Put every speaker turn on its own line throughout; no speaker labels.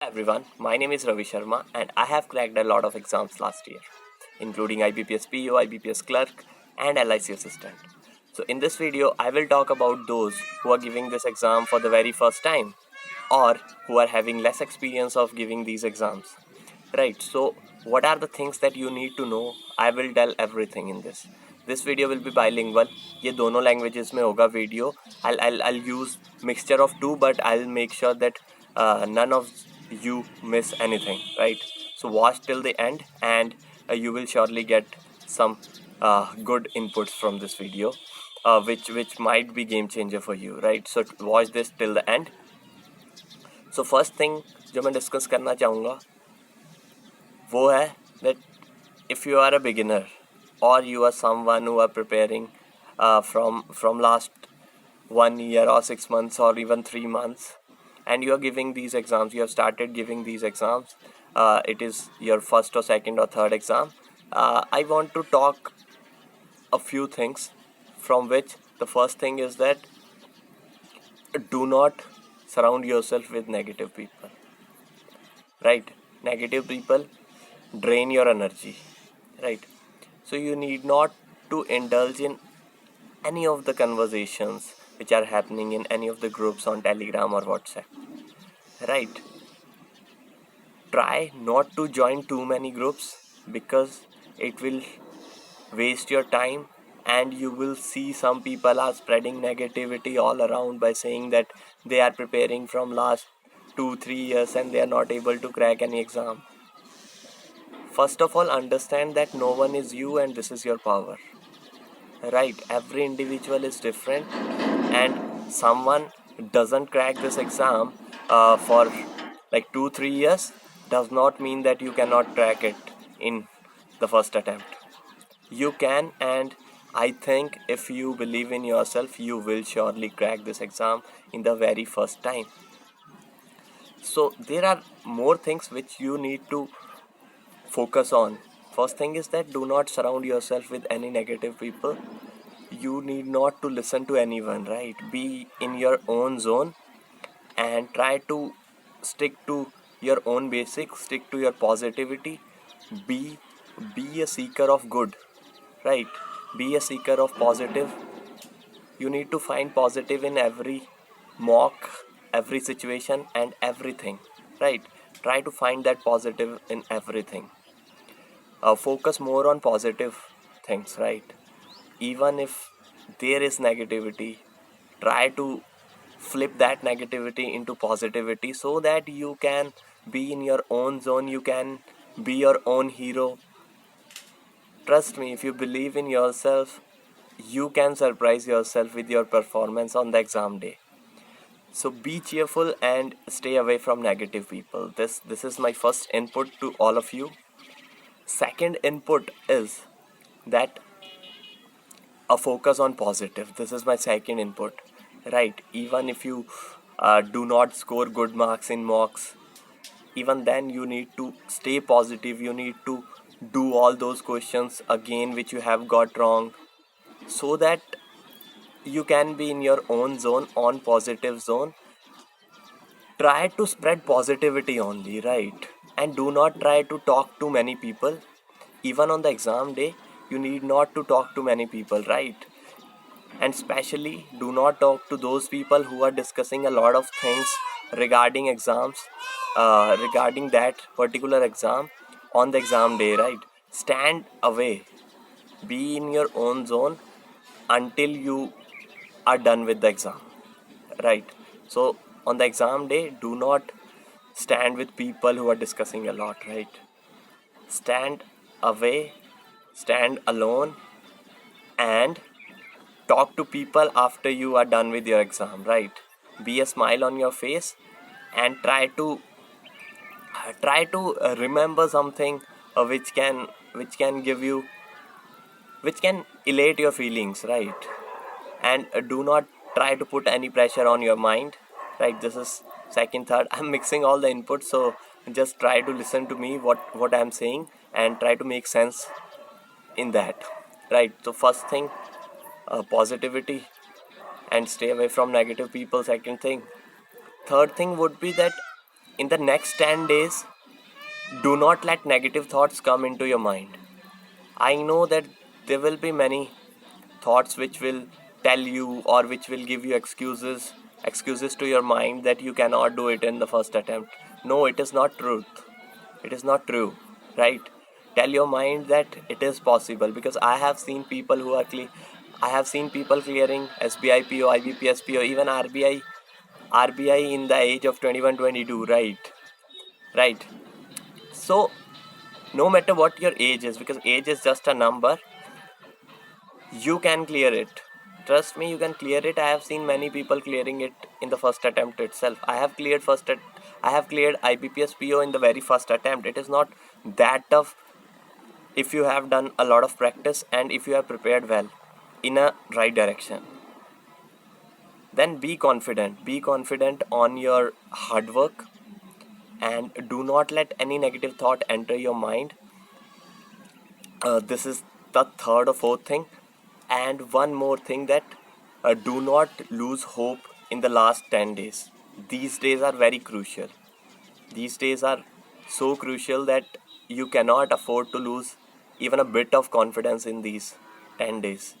Everyone, my name is Ravi Sharma and I have cracked a lot of exams last year, including IBPS PO, IBPS clerk, and LIC assistant. So, in this video, I will talk about those who are giving this exam for the very first time or who are having less experience of giving these exams. Right, so what are the things that you need to know? I will tell everything in this. This video will be bilingual. ये दोनों languages में होगा video. I'll use mixture of two, but I'll make sure that none of you miss anything. Right. So watch till the end, and you will surely get some good inputs from this video, which might be game changer for you. Right. So watch this till the end. So first thing जो मैं discuss करना चाहूँगा वो है that if you are a beginner or you are someone who are preparing from last 1 year or 6 months or even 3 months, and you are giving these exams, you have started giving these exams, it is your first or second or third exam. I want to talk a few things, from which the first thing is that do not surround yourself with negative people. Right, negative people drain your energy. Right, so you need not to indulge in any of the conversations which are happening in any of the groups on Telegram or WhatsApp. Right, try not to join too many groups because it will waste your time, and you will see some people are spreading negativity all around by saying that they are preparing from last 2 3 years and they are not able to crack any exam. First of all, understand that no one is you and this is your power. Right, every individual is different, and someone doesn't crack this exam for like 2 3 years does not mean that you cannot crack it in the first attempt. You can, and I think if you believe in yourself, you will surely crack this exam in the very first time. So there are more things which you need to focus on. First thing is that do not surround yourself with any negative people. You need not to listen to anyone. Right, be in your own zone and try to stick to your own basics, stick to your positivity. Be be a seeker of good. Right, be a seeker of positive. You need to find positive in every mock, every situation and everything. Right, try to find that positive in everything. Focus more on positive things. Right, even if there is negativity, try to flip that negativity into positivity so that you can be in your own zone, you can be your own hero. Trust me, if you believe in yourself, you can surprise yourself with your performance on the exam day. So be cheerful and stay away from negative people. This is my first input to all of you. Second input is that a focus on positive. This is my second input. Right, even if you do not score good marks in mocks, even then you need to stay positive. You need to do all those questions again which you have got wrong, so that you can be in your own zone, on positive zone. Try to spread positivity only. Right, and do not try to talk to many people. Even on the exam day, you need not to talk to many people. Right, and especially do not talk to those people who are discussing a lot of things regarding exams, regarding that particular exam on the exam day. Right, stand away, be in your own zone until you are done with the exam. Right, so on the exam day, do not stand with people who are discussing a lot. Right, stand away, stand alone, and talk to people after you are done with your exam. Right, be a smile on your face and try to remember something which can give you, which can elate your feelings. Right, and do not try to put any pressure on your mind. Right, this is second. Third, I'm mixing all the inputs, so just try to listen to me what I'm saying and try to make sense in that. Right, so first thing, positivity and stay away from negative people. Second thing. Third thing would be that in the next 10 days, do not let negative thoughts come into your mind. I know that there will be many thoughts which will tell you or which will give you excuses to your mind that you cannot do it in the first attempt. No, it is not truth. It is not true, right? Tell your mind that it is possible, because I have seen people clearing SBI PO, IBPS PO, even RBI in the age of 21, 22, right. So no matter what your age is, because age is just a number, you can clear it. Trust me, you can clear it. I have seen many people clearing it in the first attempt itself. I have cleared IBPS PO in the very first attempt. It is not that tough if you have done a lot of practice and if you have prepared well in a right direction. Then be confident on your hard work, and do not let any negative thought enter your mind. This is the third or fourth thing. And one more thing, that do not lose hope in the last 10 days. These days are very crucial. These days are so crucial that you cannot afford to lose even a bit of confidence in these 10 days.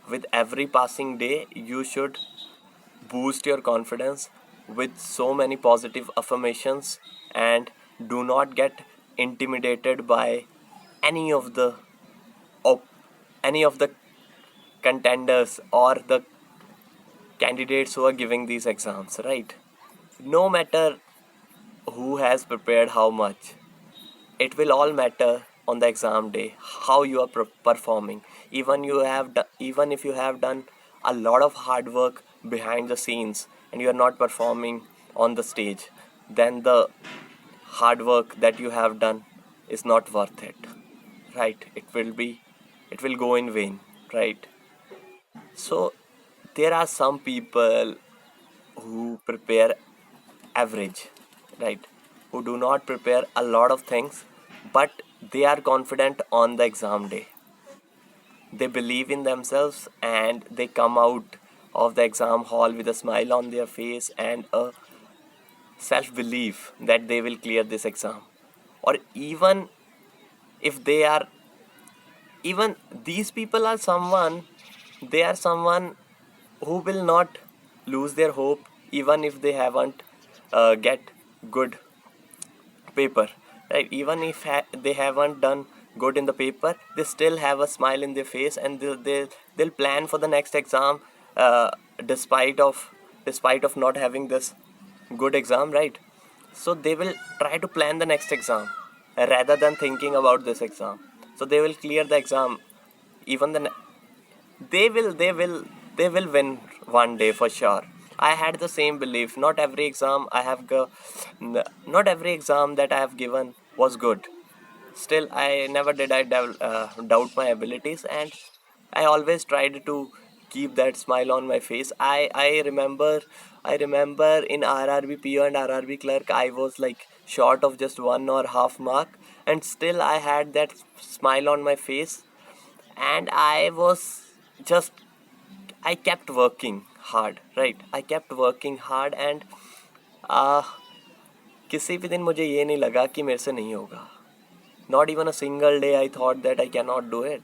With every passing day, you should boost your confidence with so many positive affirmations, and do not get intimidated by any of the op- any of the contenders or the candidates who are giving these exams, right? No matter who has prepared how much, it will all matter on the exam day how you are performing. Even if you have done a lot of hard work behind the scenes and you are not performing on the stage, then the hard work that you have done is not worth it, right? It will go in vain, right? So there are some people who prepare average, right? Who do not prepare a lot of things, but they are confident on the exam day. They believe in themselves and they come out of the exam hall with a smile on their face and a self belief that they will clear this exam. Or if they are, even these people are someone who will not lose their hope even if they haven't get good paper, right? Even if they haven't done good in the paper, they still have a smile in their face, and they'll plan for the next exam, uh, despite of not having this good exam, right? So they will try to plan the next exam rather than thinking about this exam. So they will clear the exam. Even they will win one day for sure. I had the same belief. Not every exam that I have given was good. Still, I never did doubt my abilities, and I always tried to keep that smile on my face. I remember in RRB PO and RRB clerk, I was like short of just one or half mark, and still I had that smile on my face, and just I kept working hard, right? I kept working hard, and uh, किसी भी दिन मुझे ये नहीं लगा कि मेरे से नहीं होगा. Not even a single day I thought that I cannot do it.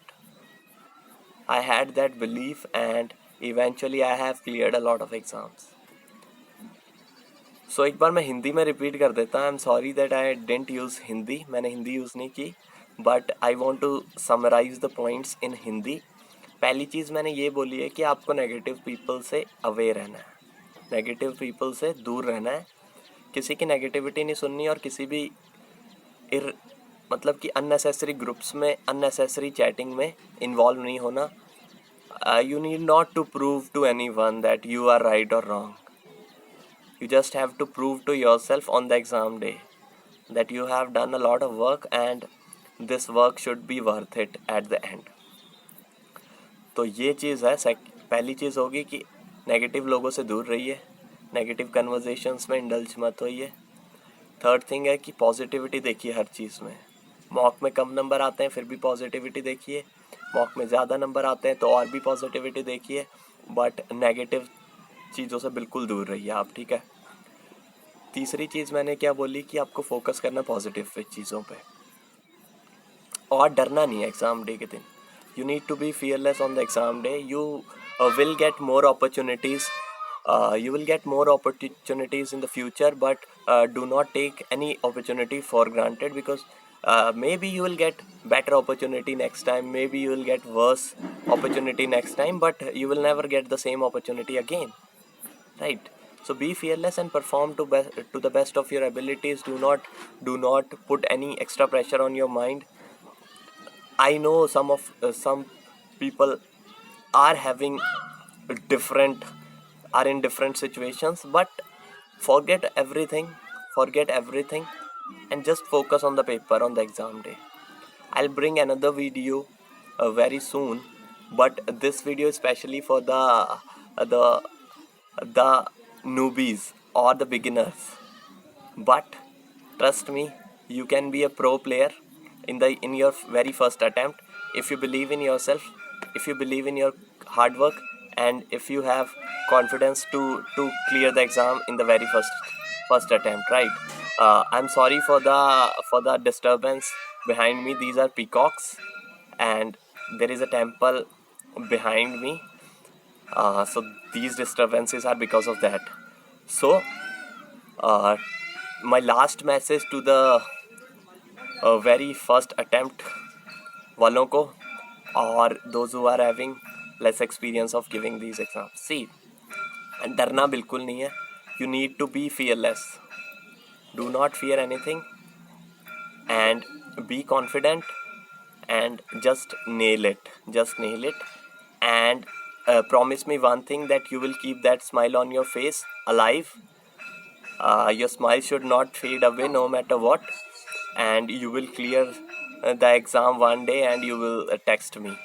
I had that belief, and eventually I have cleared a lot of exams. So एक बार मैं हिंदी में रिपीट कर देता हूँ. I am sorry that I didn't use Hindi. मैंने Hindi use नहीं की, but I want to summarise the points in Hindi. पहली चीज़ मैंने ये बोली है कि आपको नेगेटिव पीपल से अवेयर रहना है, नेगेटिव पीपल से दूर रहना है. किसी की नेगेटिविटी नहीं सुननी, और किसी भी मतलब कि अननेसेसरी ग्रुप्स में, अननेसेसरी चैटिंग में इन्वॉल्व नहीं होना. You need not to prove to anyone that you are right और wrong. You just have to prove to yourself on the exam day that you have done a lot of work, and this work should be worth it at the end. तो ये चीज़ है. पहली चीज़ होगी कि negative लोगों से दूर रहिए, नेगेटिव कन्वर्जेशंस में इंडल्ज मत होइए. थर्ड थिंग है कि पॉजिटिविटी देखिए हर चीज़ में. मॉक में कम नंबर आते हैं फिर भी पॉजिटिविटी देखिए, मॉक में ज़्यादा नंबर आते हैं तो और भी पॉजिटिविटी देखिए, बट नेगेटिव चीज़ों से बिल्कुल दूर रहिए आप, ठीक है? तीसरी चीज़ मैंने क्या बोली कि आपको फोकस करना पॉजिटिव चीज़ों पे, और डरना नहीं है एग्ज़ाम डे के दिन. You need to be fearless on the exam day. You will get more opportunities. You will get more opportunities in the future, but do not take any opportunity for granted, because maybe you will get better opportunity next time, maybe you will get worse opportunity next time, but you will never get the same opportunity again, right? So be fearless and perform to the best of your abilities. Do not put any extra pressure on your mind. I know some people are having different are in different situations, but forget everything forget everything and just focus on the paper on the exam day. I'll bring another video very soon, but this video is especially for the the newbies or the beginners. But trust me, you can be a pro player in your very first attempt if you believe in yourself, if you believe in your hard work, and if you have confidence to clear the exam in the very first attempt, right? I'm sorry for the disturbance behind me. These are peacocks, and there is a temple behind me. So these disturbances are because of that. So uh, my last message to the very first attempt वालों को, or those who are having less experience of giving these exams, see, डरना बिल्कुल नहीं है. You need to be fearless. Do not fear anything and be confident, and just nail it. And promise me one thing, that you will keep that smile on your face alive. Your smile should not fade away no matter what, and you will clear the exam one day and you will text me.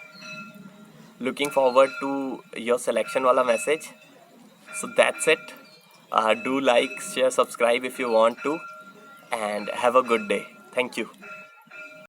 Looking forward to your selection wala message. So that's it. Do like, share, subscribe if you want to, and have a good day. Thank you.